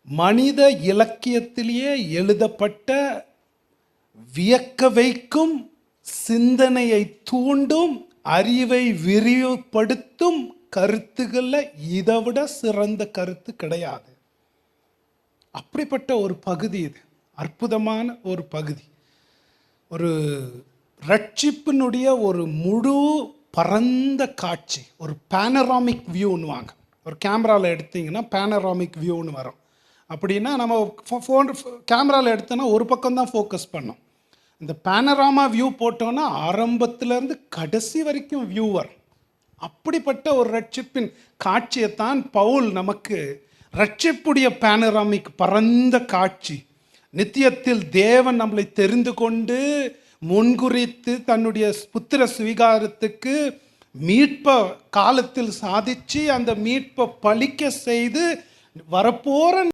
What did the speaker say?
மனித இலக்கியத்திலேயே எழுதப்பட்ட வியக்க வைக்கும், சிந்தனையை தூண்டும், அறிவை விரிவுபடுத்தும் கருத்துக்களில் இதை விட சிறந்த கருத்து கிடையாது. அப்படிப்பட்ட ஒரு பகுதி இது. அற்புதமான ஒரு பகுதி. ஒரு ரட்சிப்பினுடைய ஒரு முழு பரந்த காட்சி, ஒரு பேனராமிக் வியூன்னுவாங்க. ஒரு கேமராவில் எடுத்தீங்கன்னா பேனராமிக் வியூன்னு வரும். அப்படின்னா நம்ம ஃபோன் கேமராவில் எடுத்தோன்னா ஒரு பக்கம் தான் ஃபோக்கஸ் பண்ணோம். இந்த பேனராமா வியூ போட்டோன்னா ஆரம்பத்திலேருந்து கடைசி வரைக்கும் வியூ வரும். அப்படிப்பட்ட ஒரு ரட்சிப்பின் காட்சியைத்தான் பவுல் நமக்கு ரட்சிப்புடைய பேனராமிக் பரந்த காட்சி. நித்தியத்தில் தேவன் நம்மளை தெரிந்து கொண்டு முன்குறித்து தன்னுடைய புத்திர சுவிகாரத்துக்கு மீட்ப காலத்தில் சாதிச்சு அந்த மீட்பை பலிக்க செய்து வரப்போற